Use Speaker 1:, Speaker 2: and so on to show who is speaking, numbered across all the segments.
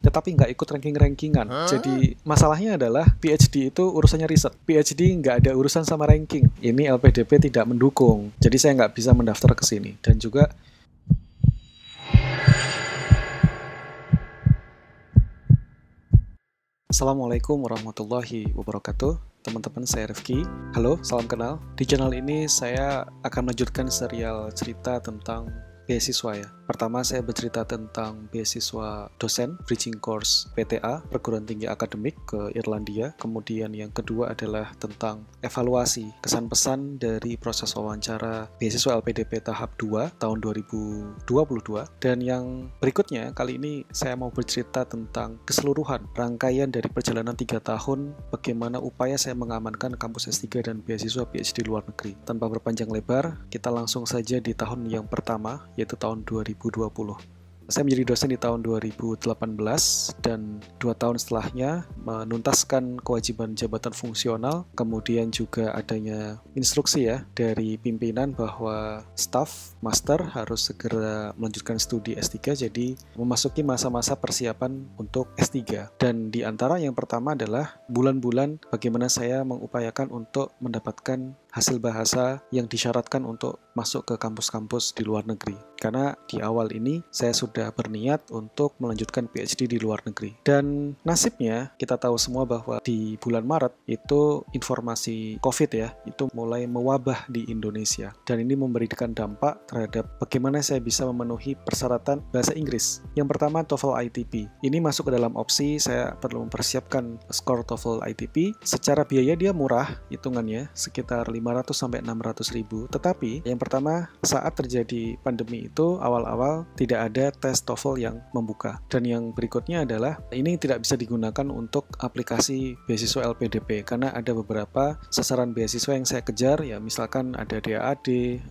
Speaker 1: tetapi nggak ikut ranking-rankingan. Jadi masalahnya adalah PhD itu urusannya riset. PhD nggak ada urusan sama ranking. Ini LPDP tidak mendukung. Jadi saya nggak bisa mendaftar ke sini. Dan juga Assalamualaikum warahmatullahi wabarakatuh. Teman-teman, saya Rifki. Halo, salam kenal. Di channel ini saya akan melanjutkan serial cerita tentang beasiswa ya. Pertama saya bercerita tentang beasiswa dosen bridging course PTA, perguruan tinggi akademik ke Irlandia. Kemudian yang kedua adalah tentang evaluasi kesan-pesan dari proses wawancara beasiswa LPDP tahap 2 tahun 2022. Dan yang berikutnya kali ini saya mau bercerita tentang keseluruhan rangkaian dari perjalanan 3 tahun bagaimana upaya saya mengamankan kampus S3 dan beasiswa PhD luar negeri. Tanpa berpanjang lebar, kita langsung saja di tahun yang pertama, yaitu tahun 2020. Saya menjadi dosen di tahun 2018 dan 2 tahun setelahnya menuntaskan kewajiban jabatan fungsional, kemudian juga adanya instruksi ya dari pimpinan bahwa staf master harus segera melanjutkan studi S3, jadi memasuki masa-masa persiapan untuk S3. Dan di antara yang pertama adalah bulan-bulan bagaimana saya mengupayakan untuk mendapatkan hasil bahasa yang disyaratkan untuk masuk ke kampus-kampus di luar negeri. Karena di awal ini saya sudah berniat untuk melanjutkan PhD di luar negeri. Dan nasibnya kita tahu semua bahwa di bulan Maret itu informasi COVID ya, itu mulai mewabah di Indonesia. Dan ini memberikan dampak terhadap bagaimana saya bisa memenuhi persyaratan bahasa Inggris. Yang pertama TOEFL ITP. Ini masuk ke dalam opsi saya perlu mempersiapkan skor TOEFL ITP. Secara biaya dia murah, hitungannya sekitar 500 sampai 600 ribu. Tetapi yang pertama saat terjadi pandemi itu awal-awal tidak ada tes TOEFL yang membuka. Dan yang berikutnya adalah ini tidak bisa digunakan untuk aplikasi beasiswa LPDP karena ada beberapa sasaran beasiswa yang saya kejar ya, misalkan ada DAAD,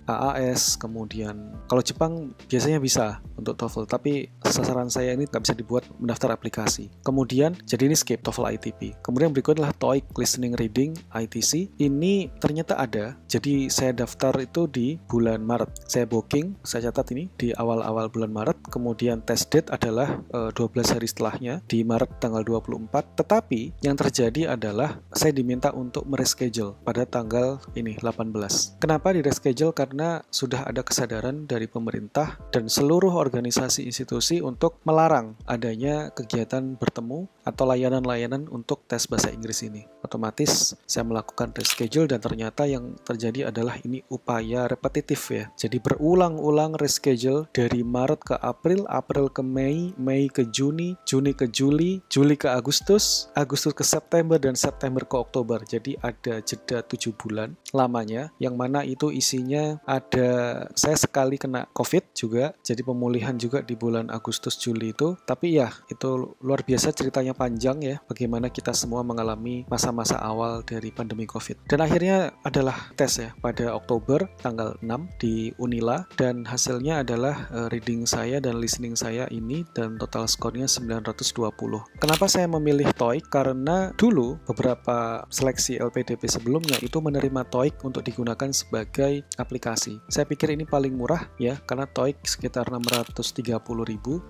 Speaker 1: AAS, kemudian kalau Jepang biasanya bisa untuk TOEFL, tapi sasaran saya ini nggak bisa dibuat mendaftar aplikasi. Kemudian jadi ini skip TOEFL ITP. Kemudian berikutnya adalah TOEIC Listening Reading ITC. Ini ternyata ada. Jadi saya daftar itu di bulan Maret. Saya booking, saya catat ini di awal-awal bulan Maret. Kemudian test date adalah 12 hari setelahnya di Maret tanggal 24. Tetapi yang terjadi adalah saya diminta untuk mereschedule pada tanggal ini 18. Kenapa di reschedule? Karena sudah ada kesadaran dari pemerintah dan seluruh organisasi institusi untuk melarang adanya kegiatan bertemu atau layanan-layanan untuk tes bahasa Inggris ini. Otomatis saya melakukan reschedule dan ternyata yang terjadi adalah ini upaya repetitif ya. Jadi berulang-ulang reschedule dari Maret ke April, April ke Mei, Mei ke Juni, Juni ke Juli, Juli ke Agustus, Agustus ke September, dan September ke Oktober. Jadi ada jeda 7 bulan lamanya, yang mana itu isinya ada saya sekali kena COVID juga, jadi pemulihan juga di bulan Agustus Juli itu. Tapi ya itu luar biasa, ceritanya panjang ya, bagaimana kita semua mengalami masa-masa awal dari pandemi COVID. Dan akhirnya adalah tes ya pada Oktober tanggal 6 di Unila, dan hasilnya adalah reading saya dan listening saya ini, dan total skornya 920. Kenapa saya memilih TOEIC? Karena dulu beberapa seleksi LPDP sebelumnya itu menerima TOEIC untuk digunakan sebagai aplikasi. Saya pikir ini paling murah ya, karena TOEIC sekitar 630.000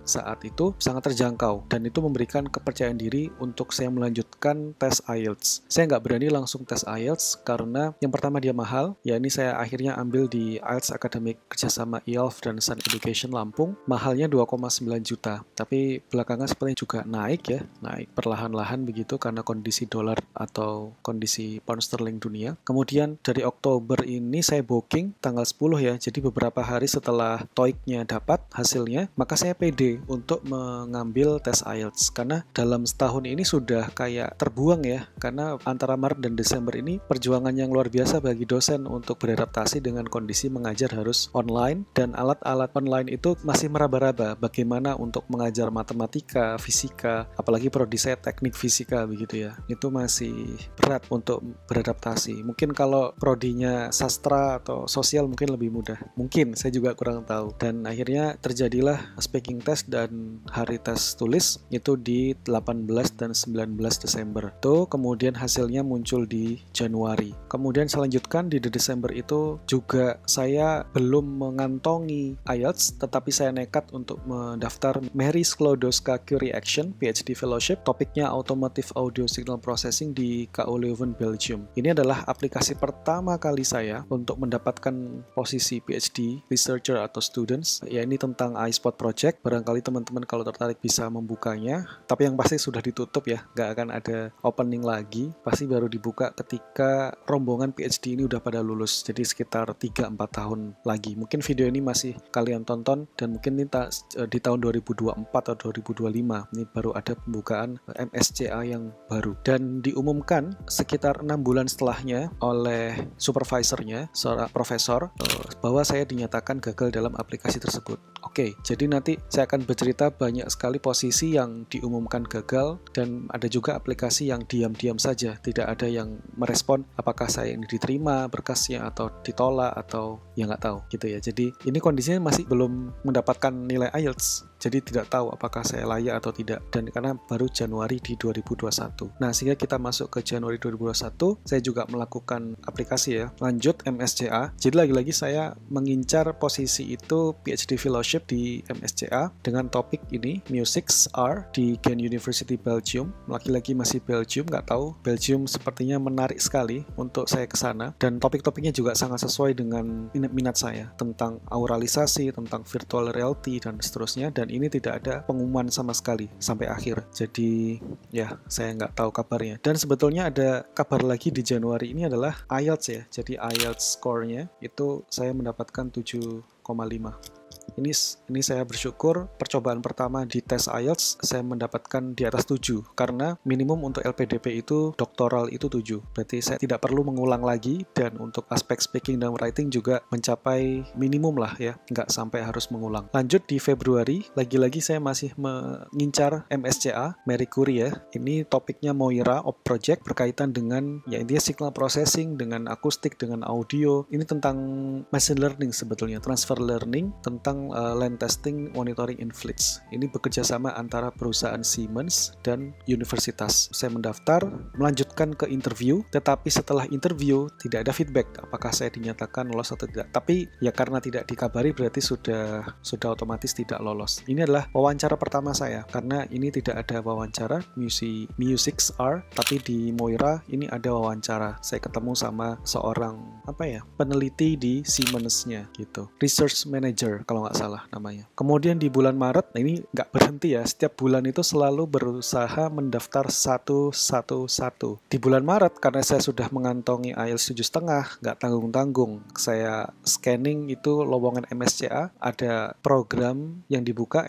Speaker 1: saat itu, sangat terjangkau, dan itu memberikan kepercayaan diri untuk saya melanjutkan tes IELTS. Saya nggak berani langsung tes IELTS karena yang pertama dia mahal, ya ini saya akhirnya ambil di IELTS Academic kerjasama IELTS dan Sun Education Lampung, mahalnya 2,9 juta. Tapi belakangan sepertinya juga naik ya, naik perlahan-lahan begitu karena kondisi dolar atau kondisi pound sterling dunia. Kemudian dari Oktober ini saya booking tanggal 10 ya, jadi beberapa hari setelah TOEIC-nya dapat hasilnya, maka saya pede untuk mengambil tes IELTS karena dalam setahun ini sudah kayak terbuang ya, karena antara Maret dan Desember ini perjuangan yang luar biasa bagi dosen untuk beradaptasi dengan kondisi mengajar harus online, dan alat-alat online itu masih meraba-raba bagaimana untuk mengajar matematika, fisika, apalagi prodi saya teknik fisika begitu ya, itu masih berat untuk beradaptasi. Mungkin kalau prodinya sastra atau sosial mungkin lebih mudah, mungkin saya juga kurang tahu. Dan akhirnya terjadilah speaking test dan hari tes tulis itu di 18 dan 19 Desember tuh, kemudian hasilnya muncul di Januari. Kemudian saya lanjutkan di Desember itu juga saya belum mengantongi IELTS, tetapi saya nekat untuk mendaftar Mary Sklodowska Curie Action PhD Fellowship, topiknya Automotive Audio Signal Processing di KU Leuven, Belgium. Ini adalah aplikasi pertama kali saya untuk mendapatkan posisi PhD researcher atau students. Ya, ini tentang iSpot Project. Barangkali teman-teman kalau tertarik bisa membukanya, tapi yang pasti sudah ditutup ya, nggak akan ada opening lagi, pasti baru dibuka ketika rombongan PhD ini udah pada lulus, jadi sekitar 3-4 tahun lagi. Mungkin video ini masih kalian tonton dan mungkin ini di tahun 2024 atau 2025 ini baru ada pembukaan MSCA yang baru, dan diumumkan sekitar 6 bulan setelahnya oleh supervisornya, seorang profesor, bahwa saya dinyatakan gagal dalam aplikasi tersebut. Oke, jadi nanti saya akan bercerita banyak sekali posisi yang diumumkan gagal, dan ada juga aplikasi yang diam-diam saja, tidak ada yang merespon apakah saya ini diterima berkasnya atau ditolak atau ya nggak tahu gitu ya. Jadi ini kondisinya masih belum mendapatkan nilai IELTS, jadi tidak tahu apakah saya layak atau tidak, dan karena baru Januari di 2021. Nah, sehingga kita masuk ke Januari 2021, saya juga melakukan aplikasi ya, lanjut MSCA. Jadi lagi-lagi saya mengincar posisi itu PhD Fellowship di MSCA dengan topik ini, Music R di Ghent University Belgium. Lagi-lagi masih Belgium, nggak tahu. Belgium sepertinya menarik sekali untuk saya ke sana, dan topik-topiknya juga sangat sesuai dengan minat saya, tentang auralisasi, tentang virtual reality, dan seterusnya, dan ini tidak ada pengumuman sama sekali sampai akhir. Jadi ya, saya nggak tahu kabarnya. Dan sebetulnya ada kabar lagi di Januari ini adalah IELTS ya. Jadi IELTS score-nya itu saya mendapatkan 7,5. Ini saya bersyukur, percobaan pertama di tes IELTS saya mendapatkan di atas 7, karena minimum untuk LPDP itu doktoral itu 7. Berarti saya tidak perlu mengulang lagi, dan untuk aspek speaking dan writing juga mencapai minimum lah ya, nggak sampai harus mengulang. Lanjut di Februari, lagi-lagi saya masih mengincar MSCA, Marie Curie ya. Ini topiknya Moira Op Project, berkaitan dengan ya intinya signal processing, dengan akustik, dengan audio. Ini tentang machine learning sebetulnya, transfer learning, tentang land testing monitoring in fleets. Ini bekerja sama antara perusahaan Siemens dan universitas. Saya mendaftar, melanjutkan ke interview, tetapi setelah interview tidak ada feedback apakah saya dinyatakan lolos atau tidak. Tapi ya karena tidak dikabari berarti sudah otomatis tidak lolos. Ini adalah wawancara pertama saya, karena ini tidak ada wawancara Music R, tapi di Moira ini ada wawancara. Saya ketemu sama seorang peneliti di Siemens-nya gitu, research manager kalau nggak salah namanya. Kemudian di bulan Maret, nah ini nggak berhenti ya, setiap bulan itu selalu berusaha mendaftar satu. Di bulan Maret, karena saya sudah mengantongi IELTS 7,5, nggak tanggung-tanggung, saya scanning itu lowongan MSCA, ada program yang dibuka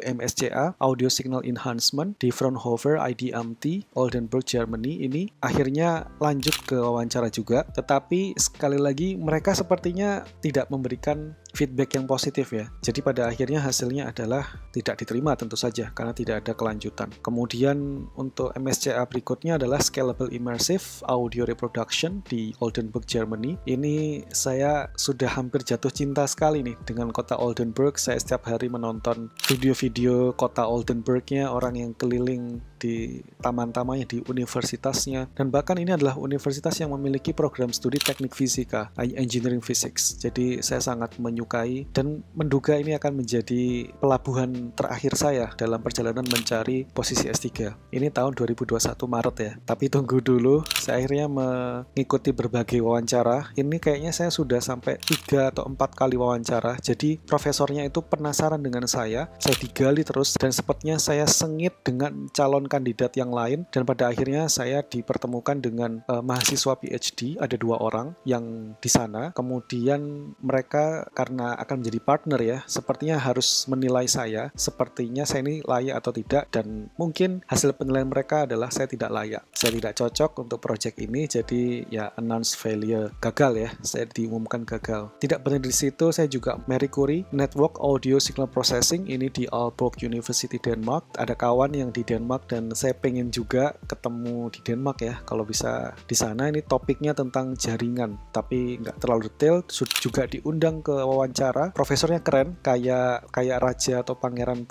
Speaker 1: MSCA Audio Signal Enhancement di Fraunhofer IDMT, Oldenburg, Germany. Ini akhirnya lanjut ke wawancara juga, tetapi sekali lagi mereka sepertinya tidak memberikan feedback yang positif ya. Jadi pada akhirnya hasilnya adalah tidak diterima tentu saja, karena tidak ada kelanjutan. Kemudian untuk MSCA berikutnya adalah Scalable Immersive Audio Reproduction di Oldenburg, Germany. Ini saya sudah hampir jatuh cinta sekali nih dengan kota Oldenburg. Saya setiap hari menonton video-video kota Oldenburg-nya, orang yang keliling di taman-tamannya, di universitasnya, dan bahkan ini adalah universitas yang memiliki program studi teknik fisika, engineering physics. Jadi saya sangat menyukai dan menduga ini akan menjadi pelabuhan terakhir saya dalam perjalanan mencari posisi S3. Ini tahun 2021 Maret ya. Tapi tunggu dulu, saya akhirnya mengikuti berbagai wawancara. Ini kayaknya saya sudah sampai 3 atau 4 kali wawancara. Jadi profesornya itu penasaran dengan saya digali terus, dan sepertinya saya sengit dengan calon kandidat yang lain, dan pada akhirnya saya dipertemukan dengan mahasiswa PhD, ada 2 orang yang di sana. Kemudian mereka karena akan menjadi partner ya, sepertinya harus menilai saya, sepertinya saya ini layak atau tidak, dan mungkin hasil penilaian mereka adalah saya tidak layak, saya tidak cocok untuk project ini. Jadi ya announce failure, gagal ya, saya diumumkan gagal. Tidak berhenti di situ, saya juga Marie Curie Network Audio Signal Processing, ini di Aalborg University Denmark. Ada kawan yang di Denmark dan dan saya pengen juga ketemu di Denmark ya, kalau bisa di sana. Ini topiknya tentang jaringan, tapi nggak terlalu detail. Juga diundang ke wawancara, profesornya keren, kayak raja atau pangeran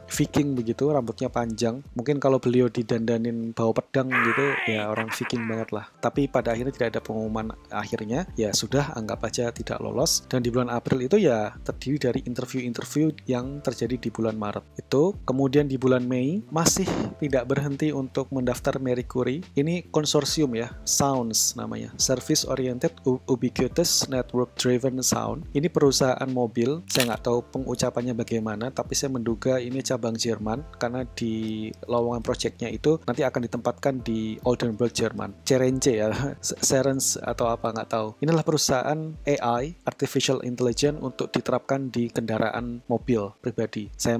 Speaker 1: Viking begitu, rambutnya panjang. Mungkin kalau beliau didandanin bawa pedang gitu, ya orang Viking banget lah. Tapi pada akhirnya tidak ada pengumuman akhirnya, ya sudah, anggap aja tidak lolos. Dan di bulan April itu ya terdiri dari interview yang terjadi di bulan Maret itu. Kemudian di bulan Mei masih tidak berhenti untuk mendaftar Marie Curie. Ini konsorsium ya, SOUNDS namanya, Service Oriented Ubiquitous Network Driven Sound. Ini perusahaan mobil, saya nggak tahu pengucapannya bagaimana, tapi saya menduga ini cabang Jerman karena di lowongan proyeknya itu nanti akan ditempatkan di Oldenburg, Jerman. CRNC ya, Cerence atau apa nggak tahu. Inilah perusahaan AI, Artificial Intelligence, untuk diterapkan di kendaraan mobil pribadi. Saya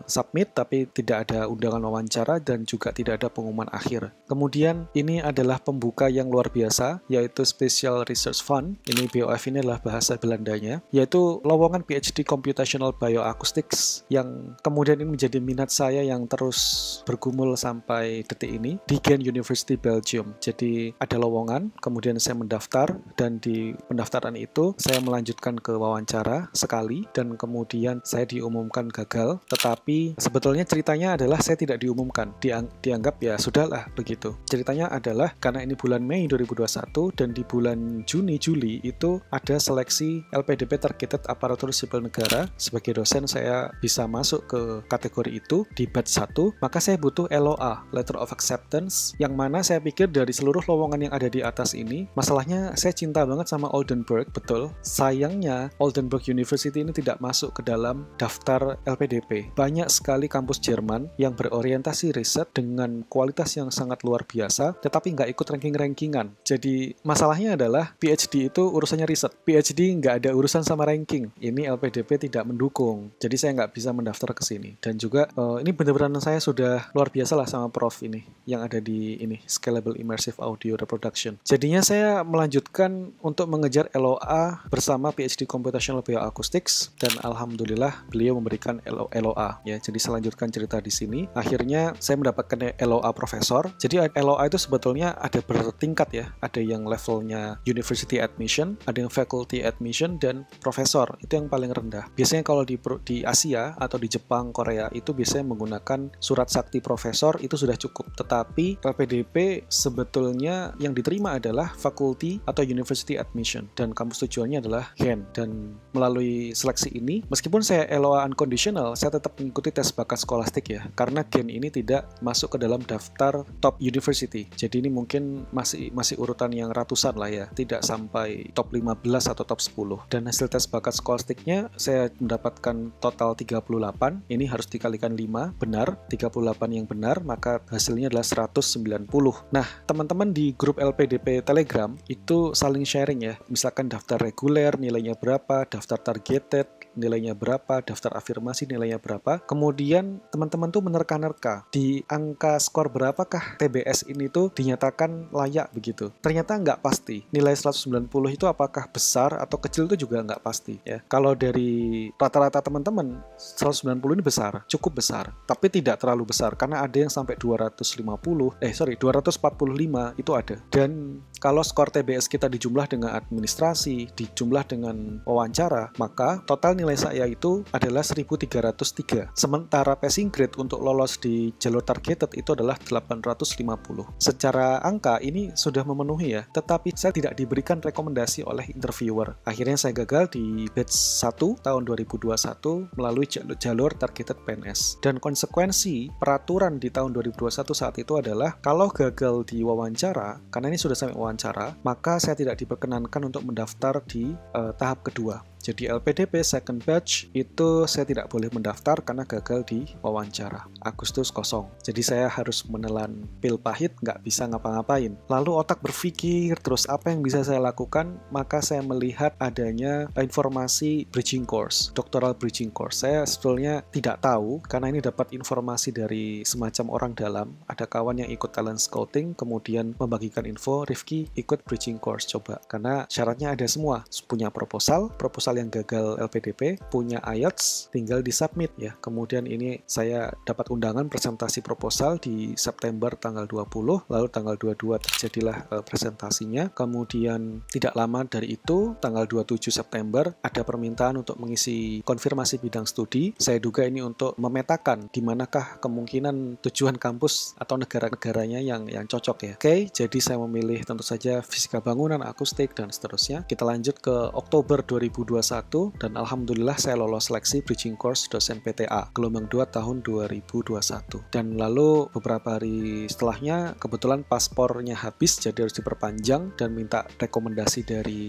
Speaker 1: submit tapi tidak ada undangan wawancara dan juga tidak ada pengumuman akhir. Kemudian ini adalah pembuka yang luar biasa, yaitu Special Research Fund. Ini BOF ini adalah bahasa Belandanya, yaitu lowongan PhD Computational Bioacoustics yang kemudian ini menjadi minat saya yang terus bergumul sampai detik ini di Ghent University Belgium. Jadi ada lowongan, kemudian saya mendaftar, dan di pendaftaran itu saya melanjutkan ke wawancara sekali dan kemudian saya diumumkan gagal. Tetapi sebetulnya ceritanya adalah saya tidak diumumkan, dianggap ya sudahlah begitu. Ceritanya adalah karena ini bulan Mei 2021 dan di bulan Juni-Juli itu ada seleksi LPDP Targeted Aparatur Sipil Negara. Sebagai dosen saya bisa masuk ke kategori itu di batch 1, maka saya butuh LOA, Letter of Acceptance, yang mana saya pikir dari seluruh lowongan yang ada di atas ini, masalahnya saya cinta banget sama Oldenburg, betul. Sayangnya Oldenburg University ini tidak masuk ke dalam daftar LPDP. Banyak sekali kampus Jerman yang berorientasi riset dengan kualitas yang sangat luar biasa, tetapi nggak ikut ranking-rankingan. Jadi masalahnya adalah PhD itu urusannya riset. PhD nggak ada urusan sama ranking. Ini LPDP tidak mendukung. Jadi saya nggak bisa mendaftar ke sini. Dan juga ini benar-benar saya sudah luar biasa lah sama Prof ini yang ada di ini Scalable Immersive Audio Reproduction. Jadinya saya melanjutkan untuk mengejar LOA bersama PhD Computational Bioacoustics dan alhamdulillah beliau memberikan LOA ya. Jadi saya lanjutkan cerita di sini. Akhirnya saya mendapatkan LOA profesor. Jadi LOA itu sebetulnya ada bertingkat ya. Ada yang levelnya University Admission, ada yang Faculty Admission, dan profesor. Itu yang paling rendah. Biasanya kalau di Asia atau di Jepang, Korea itu biasanya menggunakan surat sakti profesor, itu sudah cukup. Tetapi LPDP sebetulnya yang diterima adalah Faculty atau University Admission dan kampus tujuannya adalah Ghent. Dan melalui seleksi ini, meskipun saya LOA unconditional, saya tetap mengikuti tes bakat skolastik ya, karena Ghent ini tidak masuk ke dalam daftar top university. Jadi ini mungkin masih urutan yang ratusan lah ya, tidak sampai top 15 atau top 10. Dan hasil tes bakat skolastiknya saya mendapatkan total 38. Ini harus dikalikan 5, benar, 38 yang benar, maka hasilnya adalah 190. Nah, teman-teman di grup LPDP Telegram itu saling sharing ya, misalkan daftar reguler nilainya berapa, daftar targeted nilainya berapa, daftar afirmasi nilainya berapa. Kemudian teman-teman tuh menerka-nerka di angka skor berapakah TBS ini tuh dinyatakan layak begitu. Ternyata nggak pasti. Nilai 190 itu apakah besar atau kecil itu juga nggak pasti ya. Kalau dari rata-rata teman-teman 190 ini besar, cukup besar, tapi tidak terlalu besar karena ada yang sampai 245 itu ada. Dan kalau skor TBS kita dijumlah dengan administrasi, dijumlah dengan wawancara, maka total nilai saya itu adalah 1303. Sementara passing grade untuk lolos di jalur targeted itu adalah 850. Secara angka ini sudah memenuhi ya, tetapi saya tidak diberikan rekomendasi oleh interviewer. Akhirnya saya gagal di batch 1 tahun 2021 melalui jalur targeted PNS. Dan konsekuensi peraturan di tahun 2021 saat itu adalah kalau gagal di wawancara, karena ini sudah sampai wawancara, maka saya tidak diperkenankan untuk mendaftar di tahap kedua. Jadi LPDP second batch itu saya tidak boleh mendaftar karena gagal di wawancara. Agustus kosong. Jadi saya harus menelan pil pahit, nggak bisa ngapa-ngapain. Lalu otak berpikir, terus apa yang bisa saya lakukan? Maka saya melihat adanya informasi bridging course, doctoral bridging course. Saya sebetulnya tidak tahu, karena ini dapat informasi dari semacam orang dalam. Ada kawan yang ikut talent scouting, kemudian membagikan info, Rifki ikut bridging course, coba. Karena syaratnya ada semua. Punya proposal proposal yang gagal LPDP, punya IELTS, tinggal disubmit ya. Kemudian ini saya dapat undangan presentasi proposal di September tanggal 20, lalu tanggal 22 terjadilah presentasinya. Kemudian tidak lama dari itu, tanggal 27 September, ada permintaan untuk mengisi konfirmasi bidang studi. Saya duga ini untuk memetakan di manakah kemungkinan tujuan kampus atau negara-negaranya yang cocok ya. Oke, jadi saya memilih tentu saja fisika bangunan, akustik, dan seterusnya. Kita lanjut ke Oktober 2021, dan alhamdulillah saya lolos seleksi bridging course dosen PTA gelombang 2 tahun 2021. Dan lalu beberapa hari setelahnya, kebetulan paspornya habis, jadi harus diperpanjang dan minta rekomendasi dari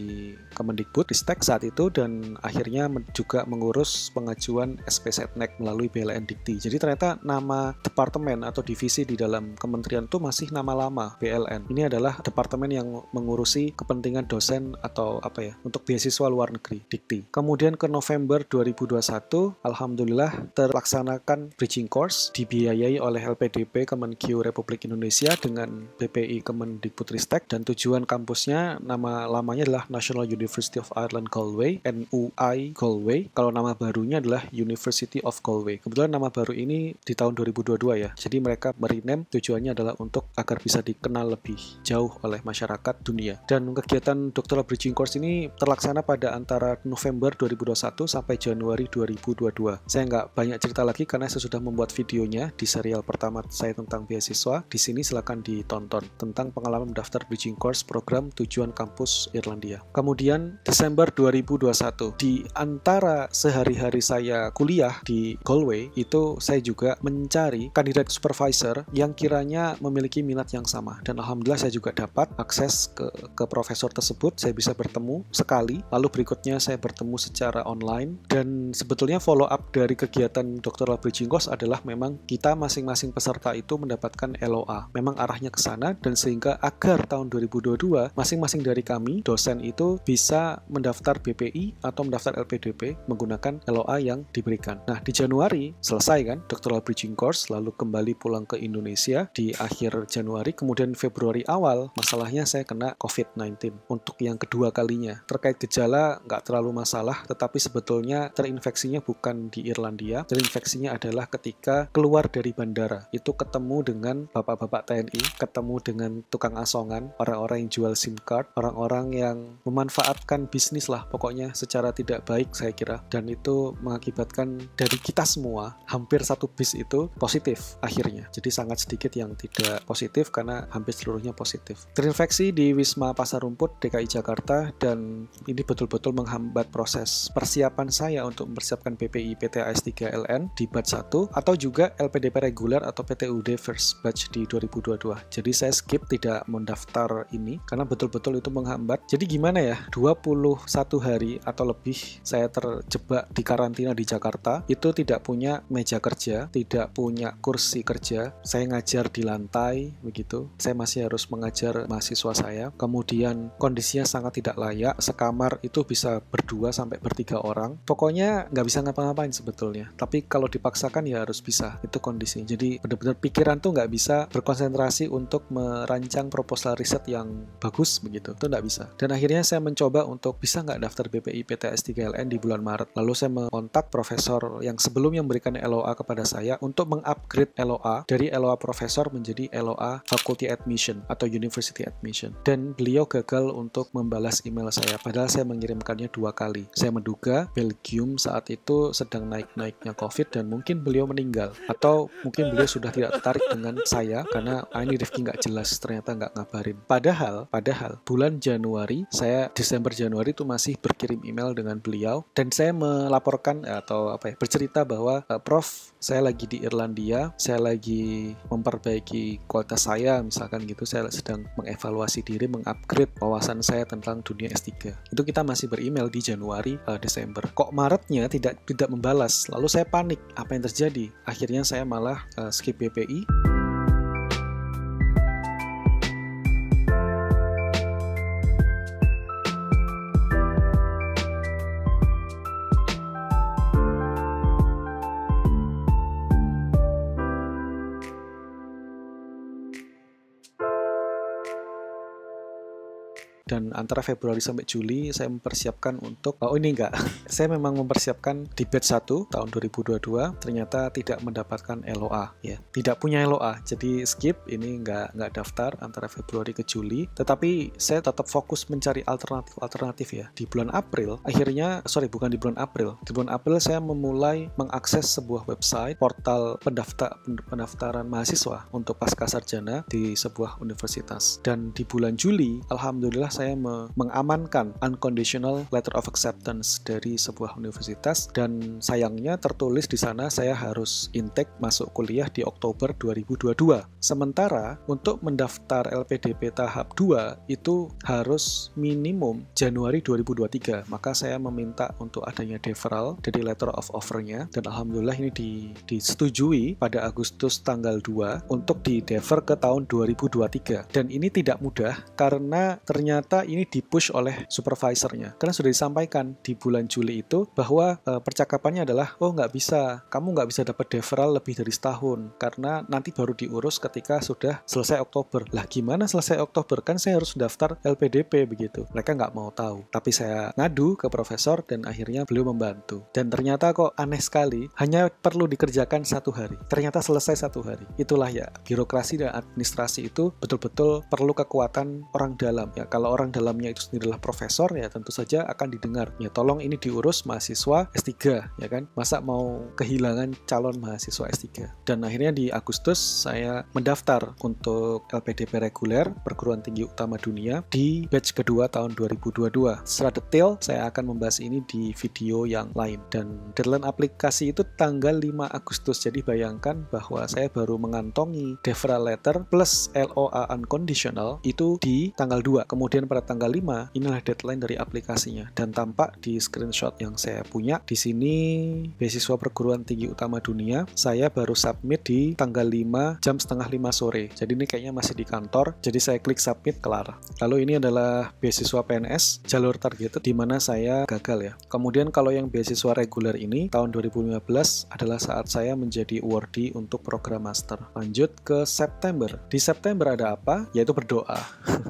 Speaker 1: Kemendikbud Ristek saat itu, dan akhirnya juga mengurus pengajuan SPSetnek melalui BLN Dikti. Jadi ternyata nama departemen atau divisi di dalam kementerian itu masih nama lama, BLN. Ini adalah departemen yang mengurusi kepentingan dosen atau untuk beasiswa luar negeri, Dikti. Kemudian ke November 2021, alhamdulillah terlaksanakan bridging course dibiayai oleh LPDP Kemenkyu Republik Indonesia dengan BPI Kemendikbudristek, dan tujuan kampusnya nama lamanya adalah National University of Ireland Galway, NUI Galway. Kalau nama barunya adalah University of Galway. Kebetulan nama baru ini di tahun 2022 ya. Jadi mereka merename, tujuannya adalah untuk agar bisa dikenal lebih jauh oleh masyarakat dunia. Dan kegiatan doctoral bridging course ini terlaksana pada antara November 2021 sampai Januari 2022. Saya nggak banyak cerita lagi karena saya sudah membuat videonya di serial pertama saya tentang beasiswa. Di sini silakan ditonton tentang pengalaman mendaftar bridging course program tujuan kampus Irlandia. Kemudian Desember 2021, di antara sehari-hari saya kuliah di Galway, itu saya juga mencari kandidat supervisor yang kiranya memiliki minat yang sama. Dan alhamdulillah saya juga dapat akses ke profesor tersebut. Saya bisa bertemu sekali, lalu berikutnya saya bertemu secara online. Dan sebetulnya follow up dari kegiatan doctoral bridging course adalah memang kita masing-masing peserta itu mendapatkan LOA. Memang arahnya ke sana, dan sehingga agar tahun 2022 masing-masing dari kami dosen itu bisa mendaftar BPI atau mendaftar LPDP menggunakan LOA yang diberikan. Nah, di Januari selesai kan doctoral bridging course, lalu kembali pulang ke Indonesia di akhir Januari. Kemudian Februari awal, masalahnya saya kena COVID-19 untuk yang kedua kalinya. Terkait gejala nggak terlalu masalah, tetapi sebetulnya terinfeksinya bukan di Irlandia. Terinfeksinya adalah ketika keluar dari bandara. Itu ketemu dengan bapak-bapak TNI, ketemu dengan tukang asongan, orang-orang yang jual SIM card, orang-orang yang memanfaatkan bisnis lah pokoknya secara tidak baik saya kira. Dan itu mengakibatkan dari kita semua, hampir satu bis itu positif akhirnya. Jadi sangat sedikit yang tidak positif karena hampir seluruhnya positif. Terinfeksi di Wisma Pasar Rumput, DKI Jakarta, dan ini betul-betul menghambat proses persiapan saya untuk mempersiapkan PPI PTA S3 LN di batch 1 atau juga LPDP reguler atau PTUD first batch di 2022. Jadi saya skip, tidak mendaftar ini karena betul-betul itu menghambat. Jadi gimana ya, 21 hari atau lebih saya terjebak di karantina di Jakarta, itu tidak punya meja kerja, tidak punya kursi kerja. Saya ngajar di lantai begitu. Saya masih harus mengajar mahasiswa saya. Kemudian kondisinya sangat tidak layak. Sekamar itu bisa berdua sampai bertiga orang. Pokoknya nggak bisa ngapa-ngapain sebetulnya. Tapi kalau dipaksakan ya harus bisa. Itu kondisinya. Jadi benar-benar pikiran tuh nggak bisa berkonsentrasi untuk merancang proposal riset yang bagus begitu. Itu nggak bisa. Dan akhirnya saya mencoba untuk bisa nggak daftar BPI PTS 3LN di bulan Maret. Lalu saya mengontak profesor yang sebelumnya memberikan LOA kepada saya untuk mengupgrade LOA dari LOA profesor menjadi LOA faculty admission atau university admission. Dan beliau gagal untuk membalas email saya, padahal saya mengirimkannya 2 kali. Saya menduga Belgium saat itu sedang naik-naiknya COVID dan mungkin beliau meninggal. Atau mungkin beliau sudah tidak tertarik dengan saya karena ini Rifki nggak jelas, ternyata nggak ngabarin. Padahal bulan Januari, saya Desember Januari itu masih berkirim email dengan beliau dan saya melaporkan bercerita bahwa Prof, saya lagi di Irlandia, saya lagi memperbaiki kualitas saya misalkan gitu, saya sedang mengevaluasi diri, mengupgrade wawasan saya tentang dunia S3. Itu kita masih beremail di Januari, Desember. Kok Maretnya tidak membalas? Lalu saya panik, apa yang terjadi? Akhirnya saya malah skip BPI. dan antara Februari sampai Juli saya mempersiapkan untuk saya memang mempersiapkan di batch 1 tahun 2022, ternyata tidak mendapatkan LOA ya. Tidak punya LOA, jadi skip, ini nggak daftar antara Februari ke Juli. Tetapi saya tetap fokus mencari alternatif ya. Di bulan April, bukan di bulan April. Di bulan April saya memulai mengakses sebuah website portal pendaftaran mahasiswa untuk pasca sarjana di sebuah universitas. Dan di bulan Juli, alhamdulillah saya mengamankan unconditional letter of acceptance dari sebuah universitas, dan sayangnya tertulis di sana saya harus intake masuk kuliah di Oktober 2022. Sementara untuk mendaftar LPDP tahap 2 itu harus minimum Januari 2023. Maka saya meminta untuk adanya deferral dari letter of offer-nya, dan alhamdulillah ini disetujui pada Agustus tanggal 2 untuk di-defer ke tahun 2023. Dan ini tidak mudah karena ternyata ini di-push oleh supervisornya. Karena sudah disampaikan di bulan Juli itu bahwa percakapannya adalah, kamu nggak bisa dapat deferral lebih dari setahun karena nanti baru diurus ketika sudah selesai Oktober. Lah gimana selesai Oktober? Kan saya harus daftar LPDP begitu. Mereka nggak mau tahu. Tapi saya ngadu ke profesor dan akhirnya beliau membantu. Dan ternyata kok aneh sekali, hanya perlu dikerjakan 1 hari. Ternyata selesai 1 hari. Itulah ya, birokrasi dan administrasi itu betul-betul perlu kekuatan orang dalam ya. Kalau orang dalamnya itu sendiri adalah profesor ya, tentu saja akan didengar. Ya tolong ini diurus mahasiswa S3 ya kan. Masa mau kehilangan calon mahasiswa S3. Dan akhirnya di Agustus saya mendaftar untuk LPDP reguler perguruan tinggi utama dunia di batch kedua tahun 2022. Secara detail saya akan membahas ini di video yang lain, dan deadline aplikasi itu tanggal 5 Agustus. Jadi bayangkan bahwa saya baru mengantongi deferral letter plus LOA unconditional itu di tanggal 2. Kemudian pada tanggal 5 inilah deadline dari aplikasinya, dan tampak di screenshot yang saya punya di sini beasiswa perguruan tinggi utama dunia saya baru submit di tanggal 5 jam setengah 5 sore. Jadi ini kayaknya masih di kantor, jadi saya klik submit, kelar. Lalu ini adalah beasiswa PNS jalur targeted di mana saya gagal ya. Kemudian kalau yang beasiswa reguler ini tahun 2015 adalah saat saya menjadi awardee untuk program master. Lanjut ke September. Di September ada apa? Yaitu berdoa.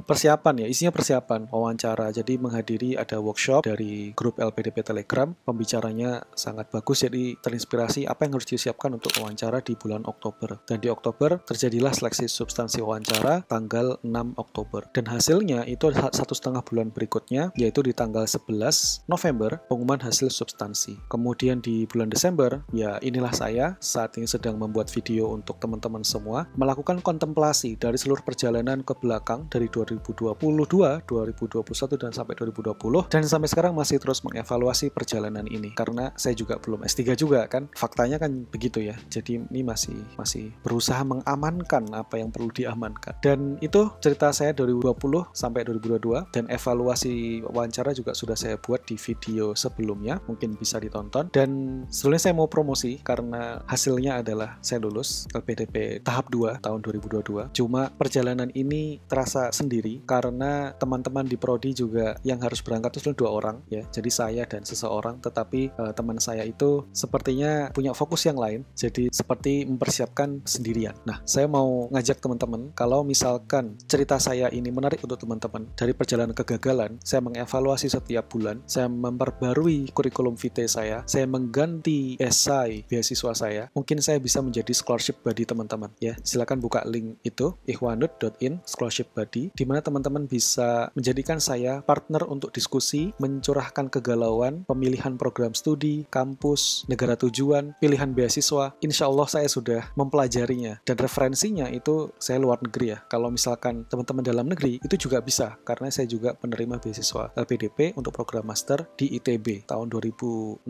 Speaker 1: Persiapan ya, isinya persiapan, wawancara. Jadi menghadiri ada workshop dari grup LPDP Telegram. Pembicaranya sangat bagus, jadi terinspirasi apa yang harus disiapkan untuk wawancara di bulan Oktober. Dan di Oktober terjadilah seleksi substansi wawancara tanggal 6 Oktober. Dan hasilnya itu 1,5 bulan berikutnya, yaitu di tanggal 11 November pengumuman hasil substansi. Kemudian di bulan Desember, ya inilah saya saat ini sedang membuat video untuk teman-teman semua, melakukan kontemplasi dari seluruh perjalanan ke belakang dari 2022, 2021 dan sampai 2020, dan sampai sekarang masih terus mengevaluasi perjalanan ini karena saya juga belum S3 juga kan, faktanya kan begitu ya. Jadi ini masih berusaha mengamankan apa yang perlu diamankan. Dan itu cerita saya 2020 sampai 2022, dan evaluasi wawancara juga sudah saya buat di video sebelumnya, mungkin bisa ditonton. Dan sebelumnya saya mau promosi karena hasilnya adalah saya lulus LPDP tahap 2 tahun 2022. Cuma perjalanan ini terasa sendiri karena teman-teman di prodi juga yang harus berangkat itu 2 orang ya. Jadi saya dan seseorang, tetapi teman saya itu sepertinya punya fokus yang lain, jadi seperti mempersiapkan sendirian. Nah, saya mau ngajak teman-teman, kalau misalkan cerita saya ini menarik untuk teman-teman, dari perjalanan kegagalan, saya mengevaluasi setiap bulan, saya memperbarui kurikulum vitae saya mengganti esai beasiswa saya, mungkin saya bisa menjadi scholarship buddy teman-teman ya. Silakan buka link itu, ihwanud.in scholarship buddy, di mana teman-teman bisa menjadikan saya partner untuk diskusi, mencurahkan kegalauan, pemilihan program studi, kampus, negara tujuan, pilihan beasiswa. Insya Allah saya sudah mempelajarinya, dan referensinya itu saya luar negeri ya. Kalau misalkan teman-teman dalam negeri itu juga bisa, karena saya juga penerima beasiswa LPDP untuk program master di ITB tahun 2015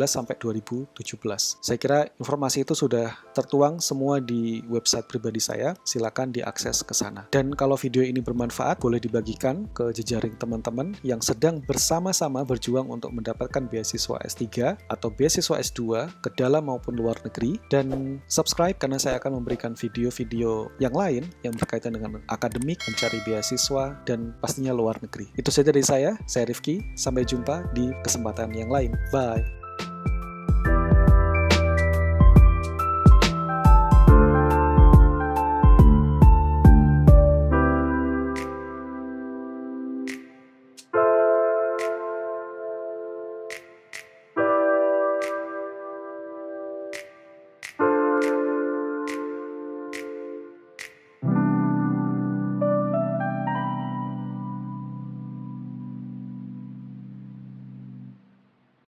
Speaker 1: sampai 2017. Saya kira informasi itu sudah tertuang semua di website pribadi saya, silakan diakses ke sana. Dan kalau video ini bermanfaat, boleh dibagikan ke jejaring teman-teman yang sedang bersama-sama berjuang untuk mendapatkan beasiswa S3 atau beasiswa S2 ke dalam maupun luar negeri, dan subscribe karena saya akan memberikan video-video yang lain yang berkaitan dengan akademik, mencari beasiswa, dan pastinya luar negeri. Itu saja dari saya Rifki. Sampai jumpa di kesempatan yang lain. Bye!